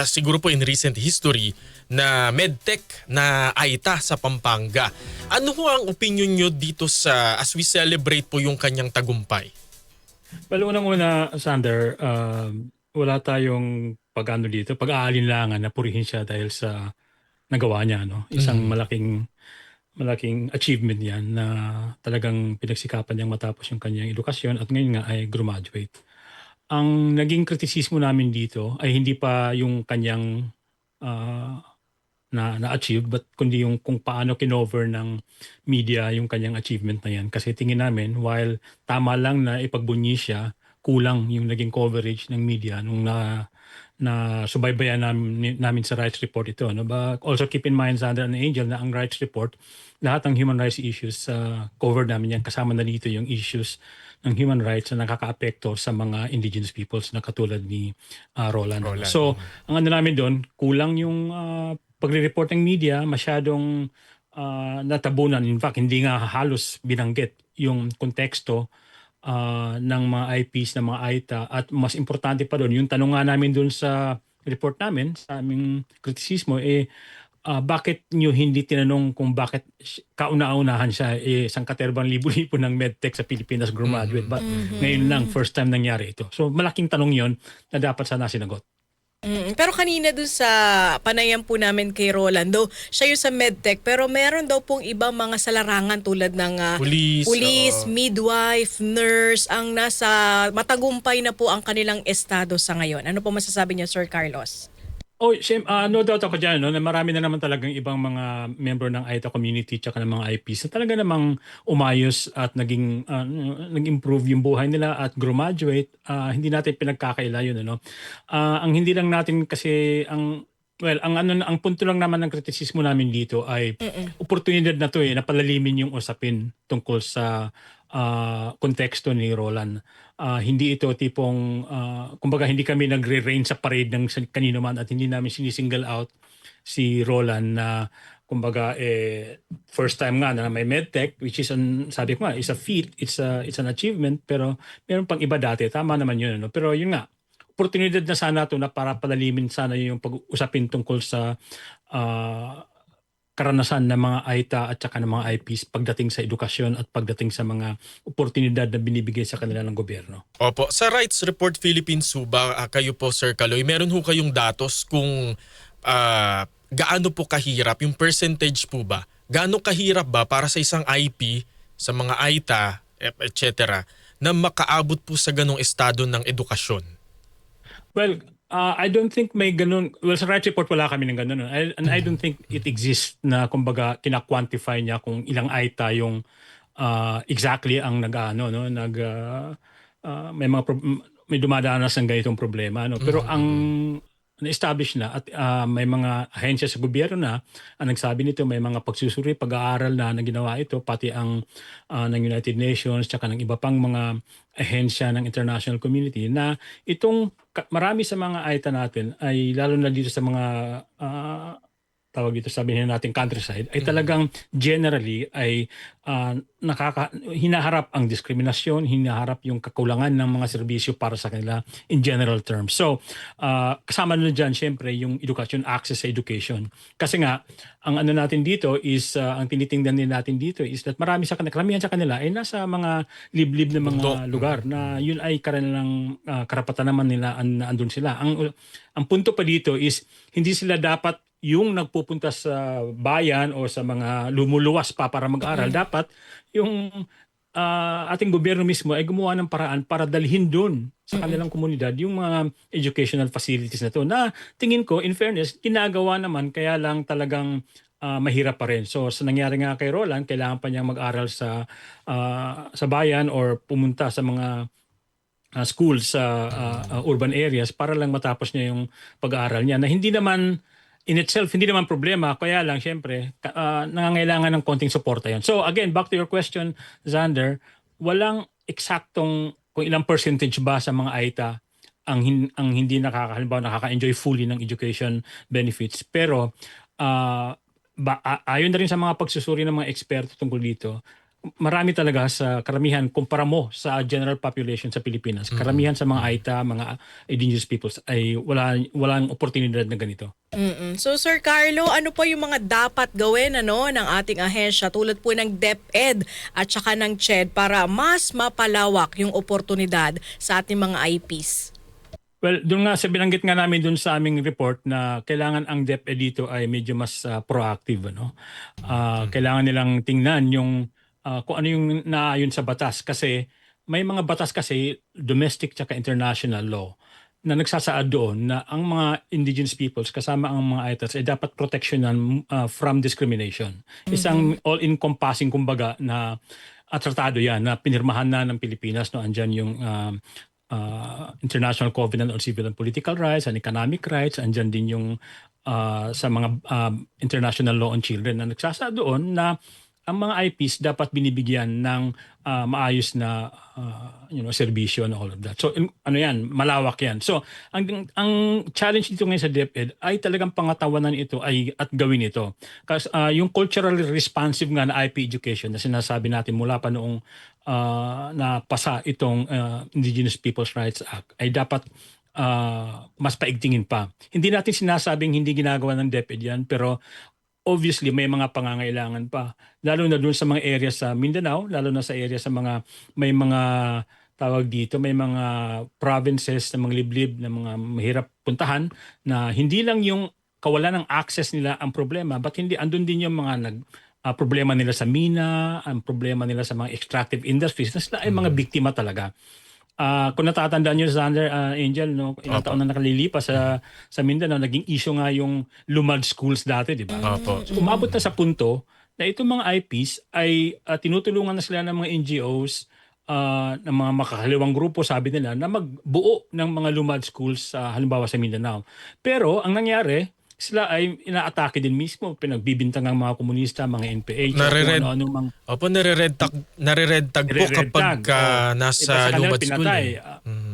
siguro po in recent history na medtech na AITA sa Pampanga. Ano ho ang opinion nyo dito sa as we celebrate po yung kanyang tagumpay? Well, unang-una, Sander, wala tayong pag-ano dito, pag-aalinlangan na purihin siya dahil sa nagawa niya, no? Isang Mm. malaking achievement yan na talagang pinagsikapan niyang matapos yung kanyang edukasyon at ngayon nga ay graduate. Ang naging kritisismo namin dito ay hindi pa yung kanyang ah, na-achieve but kundi yung kung paano kinover ng media yung kanyang achievement na yan. Kasi tingin namin while tama lang na ipagbunyi siya, kulang yung naging coverage ng media nung na subaybayan namin sa rights report ito. No? But also keep in mind, Sandra and Angel, na ang rights report, lahat ng human rights issues covered namin yan. Kasama na dito yung issues ng human rights na nakakaapekto sa mga indigenous peoples na katulad ni Roland. Ano. Roland. So, ang ano namin doon, kulang yung pagre-report ng media, masyadong natabunan. In fact, hindi nga halos binanggit yung konteksto ng mga IPs, ng mga AITA. At mas importante pa doon, yung tanong nga namin doon sa report namin, sa aming kritisismo, bakit nyo hindi tinanong kung bakit kauna-unahan siya isang katerbang libo-libo ng medtech sa Pilipinas graduate. But ngayon lang, first time nangyari ito. So malaking tanong yon na dapat sana sinagot. Pero kanina dun sa panayam po namin kay Rolando, siya yung sa medtech pero meron daw pong ibang mga salarangan tulad ng Police, midwife, nurse ang nasa matagumpay na po ang kanilang estado sa ngayon. Ano po masasabi niyo, Sir Carlos? Oh, no doubt ako dyan, no, na marami na naman talagang ibang mga member ng AITA community tsaka ng mga IPs na talaga namang umayos at nag-improve yung buhay nila at graduate. Hindi natin pinagkakaila yun. Ano? Ang hindi lang natin kasi, ang punto lang naman ng kritisismo namin dito ay oportunidad na to na palalimin yung usapin tungkol sa konteksto ni Roland. Hindi ito tipong, kumbaga hindi kami nagre-rain sa parade ng kanino man at hindi namin sinisingle out si Roland na kumbaga first time nga na may medtech which is sabi ko nga is a feat, it's an achievement pero meron pang iba dati, tama naman yun. Ano? Pero yun nga, oportunidad na sana to na para palalimin sana yung pag-usapin tungkol sa karanasan ng mga AITA at saka ng mga IPs pagdating sa edukasyon at pagdating sa mga oportunidad na binibigay sa kanila ng gobyerno. Opo, sa Rights Report Philippines ho ba, kayo po Sir Kaloy, meron ho kayong datos kung gaano po kahirap, yung percentage po ba? Gaano kahirap ba para sa isang IP, sa mga AITA, etc., na makaabot po sa ganong estado ng edukasyon? Well, I don't think may ganun. Well, sa rights report wala kami ng ganun. No? And I don't think it exists na kumbaga kina-quantify niya kung ilang AITA yung exactly ang nag-ano, no? May mga may dumadanas ng ganitong problema. No? Pero ang na-establish na at may mga ahensya sa gobyerno na ang nagsabi nito, may mga pagsusuri, pag-aaral na ginawa ito, pati ang ng United Nations tsaka ng iba pang mga ahensya ng international community na itong marami sa mga AITA natin ay lalo na dito sa mga tawag dito sabihin natin countryside ay talagang generally ay hinaharap ang diskriminasyon, hinaharap yung kakulangan ng mga serbisyo para sa kanila in general terms. So, kasama na dyan syempre yung education, access sa education. Kasi nga, ang ano natin dito is, ang tinitingnan din natin dito is that marami sa kanila, karamihan sa kanila ay nasa mga liblib na mga lugar na yun ay kanilang karapatan naman nila andun sila. Ang punto pa dito is hindi sila dapat yung nagpupunta sa bayan o sa mga lumuluwas pa para mag-aral, dapat yung ating gobyerno mismo ay gumawa ng paraan para dalhin doon sa kanilang komunidad yung mga educational facilities na to na tingin ko, in fairness, ginagawa naman kaya lang talagang mahirap pa rin. So sa nangyari nga kay Roland, kailangan pa niyang mag-aral sa bayan or pumunta sa mga schools sa urban areas para lang matapos niya yung pag-aaral niya na hindi naman in itself, hindi naman problema. Kaya lang, syempre, nangangailangan ng konting suporta yan. So again, back to your question, Xander, walang eksaktong kung ilang percentage ba sa mga AITA ang hindi nakaka-enjoy fully ng education benefits. Pero ayon na rin sa mga pagsusuri ng mga eksperto tungkol dito, marami talaga sa karamihan kumpara mo sa general population sa Pilipinas. Karamihan sa mga AITA, mga indigenous peoples ay walang oportunidad na ganito. So Sir Carlo, ano po yung mga dapat gawin ng ating ahensya tulad po ng DepEd at saka ng CHED para mas mapalawak yung oportunidad sa ating mga IPs? Well, doon nga binanggit nga namin doon sa aming report na kailangan ang DepEd dito ay medyo mas proactive, ano. Kailangan nilang tingnan yung kung ano yung naayon sa batas kasi may mga batas kasi domestic tsaka international law na nagsasaad doon na ang mga indigenous peoples kasama ang mga IATAs ay dapat proteksyonan from discrimination. Isang all-encompassing kumbaga na tratado yan na pinirmahan na ng Pilipinas, no, andyan yung International Covenant on Civil and Political Rights and Economic Rights, andyan din yung sa mga International Law on Children na nagsasaad doon na ang mga IPs dapat binibigyan ng maayos na serbisyo and all of that. So ano yan, malawak yan. So ang challenge dito ngayon sa DepEd ay talagang pangatawanan ito at gawin ito. Kasi yung culturally responsive nga na IP education na sinasabi natin mula pa noong napasa itong Indigenous Peoples' Rights Act ay dapat mas paigtingin pa. Hindi natin sinasabing hindi ginagawa ng DepEd yan, pero obviously may mga pangangailangan pa, lalo na doon sa mga area sa Mindanao, lalo na sa area sa may mga tawag dito, may mga provinces na mga liblib na mga mahirap puntahan na hindi lang yung kawalan ng access nila ang problema, but hindi andun din yung mga problema nila sa mina, ang problema nila sa mga extractive industries na sila ay mga biktima talaga. Kung natatandaan nyo, Sander, Angel, no, ilang taon na nakalilipas sa Mindanao, naging issue nga yung lumad schools dati, di ba? So, umabot na sa punto na itong mga IPs ay tinutulungan na sila ng mga NGOs, ng mga makakaliwang grupo, sabi nila, na magbuo ng mga lumad schools, halimbawa sa Mindanao. Pero ang nangyari, sila ay inaatake din mismo, pinagbibintang ang mga komunista, mga NPA, nare-red tag po kapag nasa lumad school.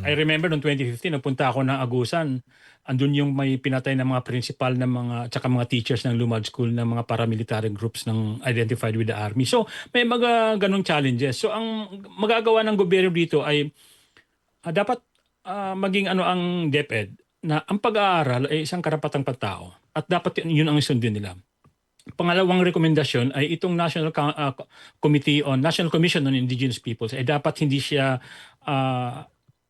I remember noong 2015, nagpunta ako ng Agusan. Andun yung may pinatay ng mga principal ng mga tsaka mga teachers ng lumad school ng mga paramilitary groups ng identified with the army. So may mga ganong challenges. So ang magagawa ng gobyerno dito ay dapat maging ang DepEd na ang pag-aaral ay isang karapatang pantao at dapat yun ang sundin nila. Pangalawang rekomendasyon ay itong National Commission on Indigenous Peoples ay dapat hindi siya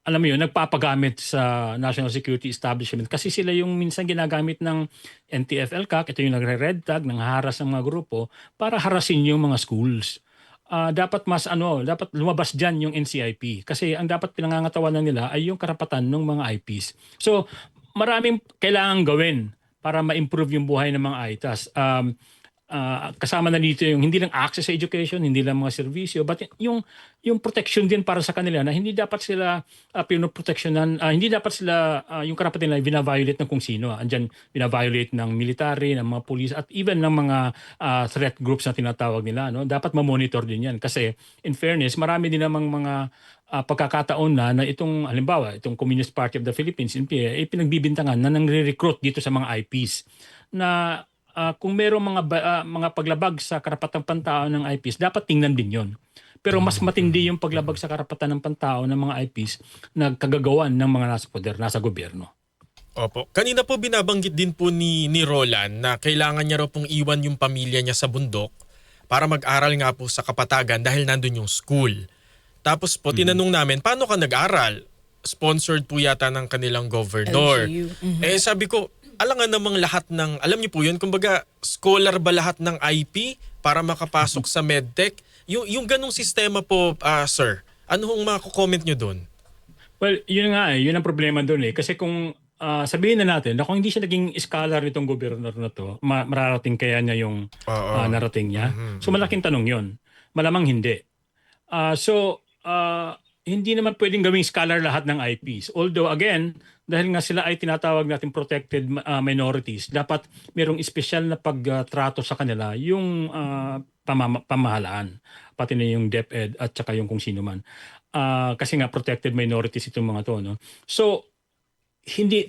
nagpapagamit sa National Security Establishment kasi sila yung minsan ginagamit ng NTF-ELCAC, ito yung nagre-red tag, nanghaharas ng mga grupo para harasin yung mga schools. Dapat dapat lumabas diyan yung NCIP kasi ang dapat pinangangatawanan nila ay yung karapatan ng mga IPs. So, maraming kailangang gawin para ma-improve yung buhay ng mga ITAs. Kasama na dito yung hindi lang access sa education, hindi lang mga serbisyo, but yung protection din para sa kanila na hindi dapat sila pinoproteksyonan, hindi dapat sila yung karapatan nila bina-violate ng kung sino. Andyan bina-violate ng military, ng mga police at even ng mga threat groups na tinatawag nila. No? Dapat ma-monitor din yan kasi in fairness, marami din namang mga pagkakataon na itong halimbawa, itong Communist Party of the Philippines, NPA, ay pinagbibintangan na nangre-recruit dito sa mga IPs na kung mayroong mga paglabag sa karapatang pantao ng IPs, dapat tingnan din yon. Pero mas matindi yung paglabag sa karapatan ng pantao ng mga IPs na kagagawan ng mga nasa poder, nasa gobyerno. Opo. Kanina po binabanggit din po ni Roland na kailangan niya raw pong iwan yung pamilya niya sa bundok para mag-aral nga po sa Kapatagan dahil nandun yung school. Tapos po, tinanong namin, paano ka nag-aral? Sponsored po yata ng kanilang governor. Sabi ko, alangan namang lahat ng, alam niyo po yun, kumbaga, scholar ba lahat ng IP para makapasok sa medtech? Yung ganong sistema po, sir, ano hong mako-comment niyo doon? Well, yun nga yun ang problema doon Kasi kung sabihin na natin na kung hindi siya naging scholar nitong gobernador na to, mararating kaya niya yung narating niya. So malaking tanong yun. Malamang hindi. Hindi naman pwedeng gawing scholar lahat ng IPs. Although again, dahil nga sila ay tinatawag natin protected minorities, dapat merong espesyal na pagtrato sa kanila yung pamahalaan, pati na yung DepEd at saka yung kung sino man. Kasi nga protected minorities itong mga to. No? So, hindi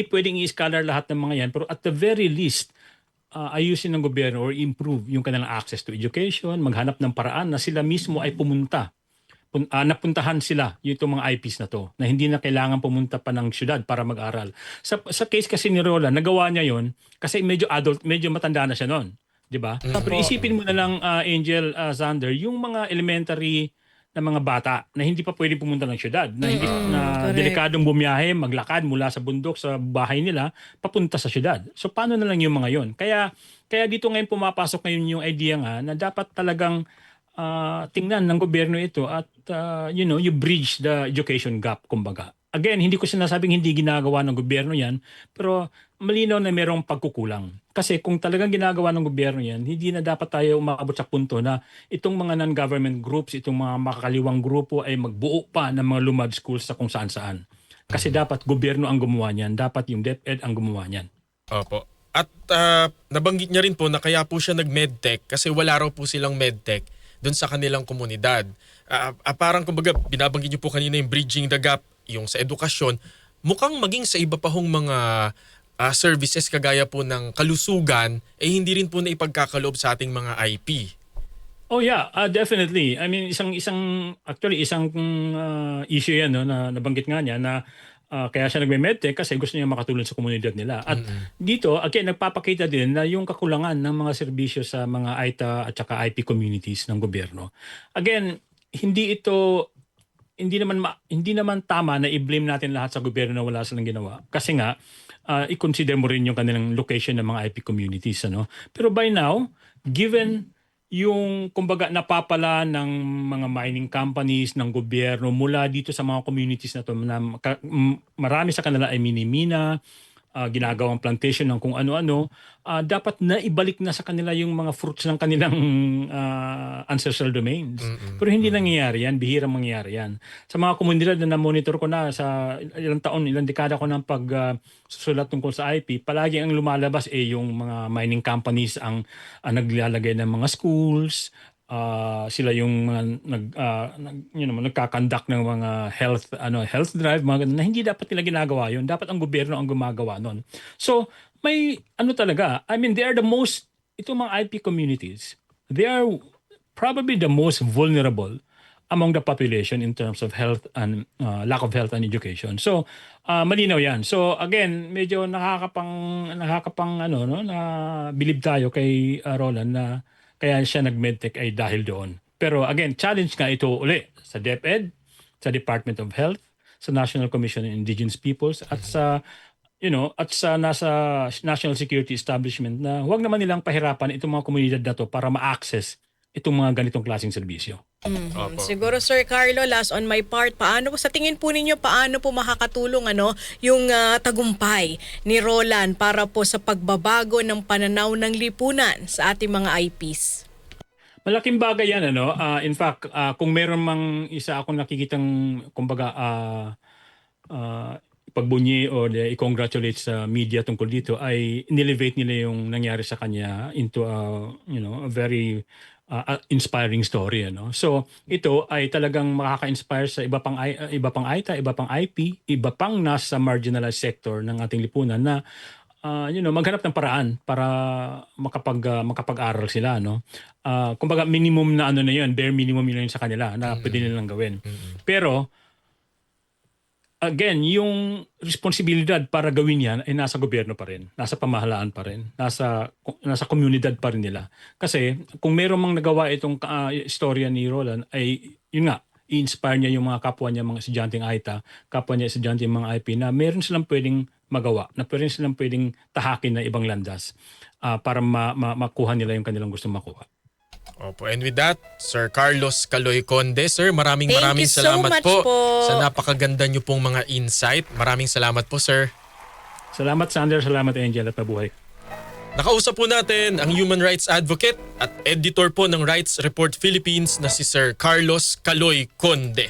pwedeng i-scholar lahat ng mga yan, pero at the very least, ayusin ng gobyerno or improve yung kanilang access to education, maghanap ng paraan na sila mismo ay napuntahan sila yung mga IPs na to, na hindi na kailangan pumunta pa ng syudad para mag-aral. Sa case kasi ni Roland, nagawa niya yon kasi medyo matanda na siya noon, 'di ba? Pero isipin mo na lang, Angel, Zander, yung mga elementary na mga bata na hindi pa pwedeng pumunta ng syudad, na hindi na correct. delikadong bumiyahe, maglakad mula sa bundok sa bahay nila papunta sa syudad. So paano na lang yung mga yon? Kaya dito ngayon pumapasok ngayon yung idea nga na dapat talagang tingnan ng gobyerno ito at you bridge the education gap, kumbaga. Again, hindi ko sinasabing hindi ginagawa ng gobyerno yan, pero malinaw na mayroong pagkukulang. Kasi kung talagang ginagawa ng gobyerno yan, hindi na dapat tayo umabot sa punto na itong mga non-government groups, itong mga makakaliwang grupo ay magbuo pa ng mga lumad schools sa kung saan-saan. Kasi dapat gobyerno ang gumawa niyan, dapat yung DepEd ang gumawa niyan. Opo. At nabanggit niya rin po na kaya po siya nag-medtech kasi wala raw po silang medtech doon sa kanilang komunidad. Parang kumbaga binabanggit niyo po kanina yung bridging the gap, yung sa edukasyon, mukhang maging sa iba pa hong mga services kagaya po ng kalusugan, hindi rin po na ipagkakaloob sa ating mga IP. Oh yeah, definitely. I mean, isang issue yan, no, na nabanggit nga niya na kaya siya nagme-medtech kasi gusto niya makatulong sa komunidad nila. At dito, again, nagpapakita din na yung kakulangan ng mga serbisyo sa mga AITA at saka IP communities ng gobyerno. Again, hindi naman tama na i-blame natin lahat sa gobyerno na wala silang ginawa. Kasi nga, i-consider mo rin yung kanilang location ng mga IP communities. Ano? Pero by now, given yung kumbaga napapala ng mga mining companies, ng gobyerno mula dito sa mga communities na to, na marami sa kanila ay minimina, ginagawang plantation ng kung ano-ano, dapat na ibalik na sa kanila yung mga fruits ng kanilang ancestral domains. Pero hindi nangyayari yan, bihirang mangyayari yan. Sa mga komunidad na na-monitor ko na sa ilang taon, ilang dekada ko ng pagsusulat tungkol sa IP, palagi ang lumalabas yung mga mining companies ang naglalagay ng mga schools, sila yung nagkakandak ng mga health drive, mga ganun, na hindi dapat nila ginagawa yun. Dapat ang gobyerno ang gumagawa nun. So, may talaga, I mean, itong mga IP communities, they are probably the most vulnerable among the population in terms of health and lack of health and education. So, malinaw yan. So, again, medyo nakakapang na bilib tayo kay Roland na kaya siya nag-medtech ay dahil doon. Pero again, challenge nga ito uli sa DepEd, sa Department of Health, sa National Commission on Indigenous Peoples at sa nasa National Security Establishment na huwag naman nilang pahirapan itong mga komunidad na to para ma-access itong mga ganitong klaseng serbisyo. Opo. Siguro Sir Carlo, last on my part, sa tingin po ninyo paano po makakatulong yung tagumpay ni Roland para po sa pagbabago ng pananaw ng lipunan sa ating mga IPs? Malaking bagay yan, in fact, kung meron mang isa akong nakikitang kumbaga pagbunyi o i-congratulate sa media tungkol dito ay inelevate nila yung nangyari sa kanya into a very inspiring story. So ito ay talagang makaka-inspire sa iba pang AITA, iba pang IP, iba pang nasa marginalized sector ng ating lipunan na maghanap ng paraan para makapag-aral sila. Kumbaga minimum na bare minimum yun sa kanila na pwede nilang gawin. Pero again, yung responsibilidad para gawin yan ay nasa gobyerno pa rin, nasa pamahalaan pa rin, nasa komunidad pa rin nila. Kasi kung meron mang nagawa itong istorya ni Roland ay yun nga, i-inspire niya yung mga kapwa niya, mga estudyanteng AITA, kapwa niya estudyanteng mga IP na meron silang pwedeng magawa, na meron silang pwedeng tahakin na ibang landas para makuha nila yung kanilang gustong makuha. Opo. And with that, Sir Carlos Caloy Conde, sir, maraming Thank you so salamat much po po sa napakaganda niyo pong mga insight. Maraming salamat po, sir. Salamat Sander, salamat Angel at mabuhay. Nakausap po natin ang human rights advocate at editor po ng Rights Report Philippines na si Sir Carlos Caloy Conde.